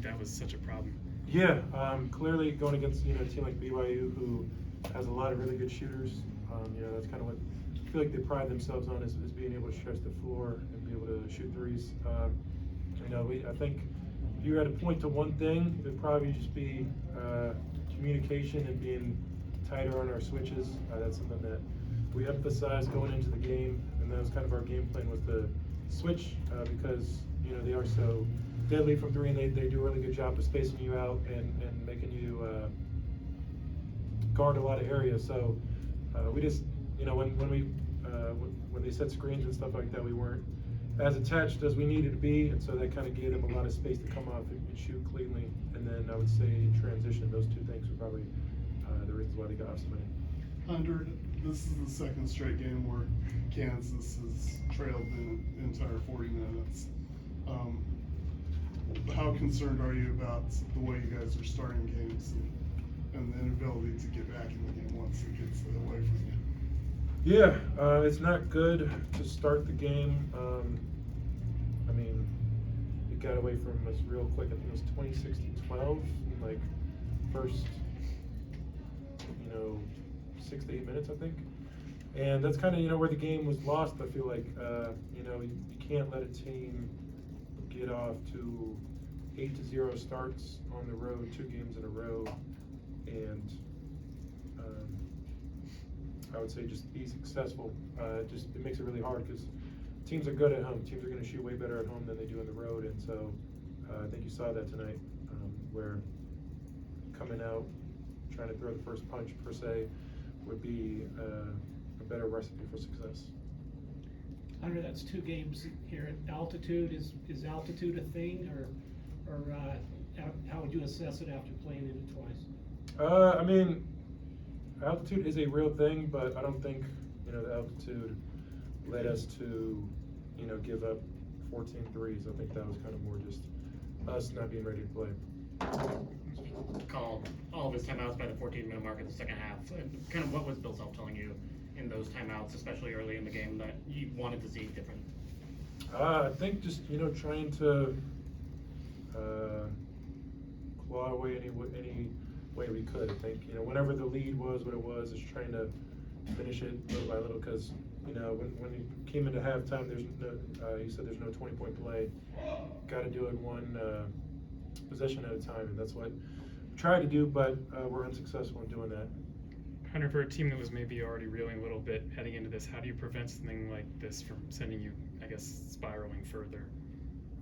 that was such a problem. Yeah, clearly going against a team like BYU who has a lot of really good shooters. That's kind of what I feel like they pride themselves on is being able to stretch the floor and be able to shoot threes. I think if you had to point to one thing, it would probably just be communication and being tighter on our switches. That's something that we emphasized going into the game, and that was kind of our game plan, was to switch because they are so deadly from three, and they do a really good job of spacing you out and making you guard a lot of areas. So we just when they set screens and stuff like that, we weren't as attached as we needed to be, and so that kind of gave them a lot of space to come off and shoot cleanly. And then I would say in transition, those two things were probably the reasons why they got off so many. Hunter, this is the second straight game where Kansas has trailed the entire 40 minutes. How concerned are you about the way you guys are starting games and the inability to get back in the game once it gets away from you? Yeah, it's not good to start the game. It got away from us real quick. I think it was 26-12 in like first 6 to 8 minutes, I think. And that's kind of where the game was lost. I feel like you can't let a team get off to 8-0 starts on the road, 2 games in a row, and I would say just be successful. It makes it really hard because teams are good at home. Teams are going to shoot way better at home than they do on the road, and so I think you saw that tonight, where coming out trying to throw the first punch per se would be a better recipe for success. Hunter, that's 2 games here at altitude. Is altitude a thing, or how would you assess it after playing in it twice? Altitude is a real thing, but I don't think the altitude led us to give up 14 threes. I think that was kind of more just us not being ready to play. Called all of his timeouts by the 14-minute mark in the second half. And kind of what was Bill Self telling you in those timeouts, especially early in the game, that you wanted to see different? I think just trying to claw away any way we could. I think whenever the lead was what it was, is trying to finish it little by little, because when he came into halftime, there's no he said there's no 20-point play. Got to do it one possession at a time, and that's what we tried to do, but we're unsuccessful in doing that. Hunter, for a team that was maybe already reeling a little bit heading into this, how do you prevent something like this from sending you, I guess, spiraling further?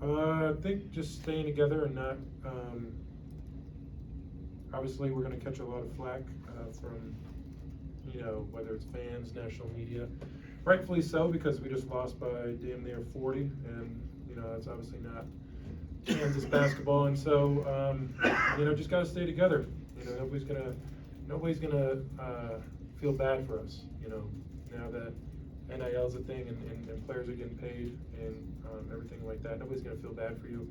I think just staying together and not. Obviously, we're going to catch a lot of flack from whether it's fans, national media, rightfully so, because we just lost by damn near 40, and that's obviously not Kansas basketball, and so just got to stay together. Nobody's gonna feel bad for us. Now that NIL's a thing and players are getting paid and everything like that, nobody's gonna feel bad for you.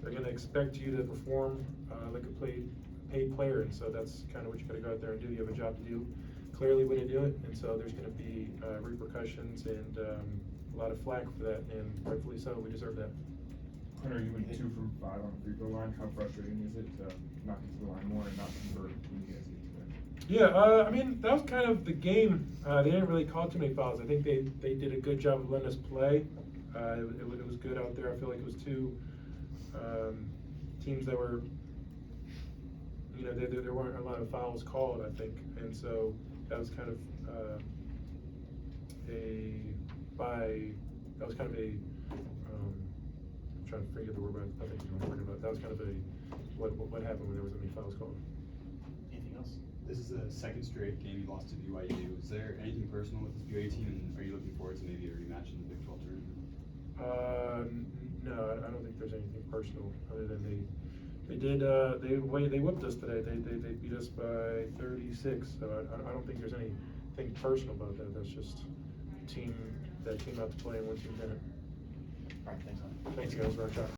They're gonna expect you to perform like a paid player, and so that's kind of what you got to go out there and do. You have a job to do. Clearly, we didn't do it, and so there's going to be repercussions and a lot of flack for that, and rightfully so. We deserve that. Hunter, you went 2 from 5 on the free throw line. How frustrating is it to not get to the line more and not convert when you guys get to it? Yeah, that was kind of the game. They didn't really call too many fouls. I think they did a good job of letting us play. It was good out there. I feel like it was 2 teams that were, there weren't a lot of fouls called, I think, and so that was kind of I'm trying to forget the word, but I think you know what I'm talking about. That was kind of what happened when there was any fouls called. Anything else? This is the second straight game you lost to BYU. Is there anything personal with this BYU team, and are you looking forward to maybe a rematch in the Big 12 tournament? No, I don't think there's anything personal other than they whipped us today. They beat us by 36. So I don't think there's anything personal about that. That's just a team that came out to play and one team didn't. All right, thanks, Hunter. Thanks, guys. Rock shot.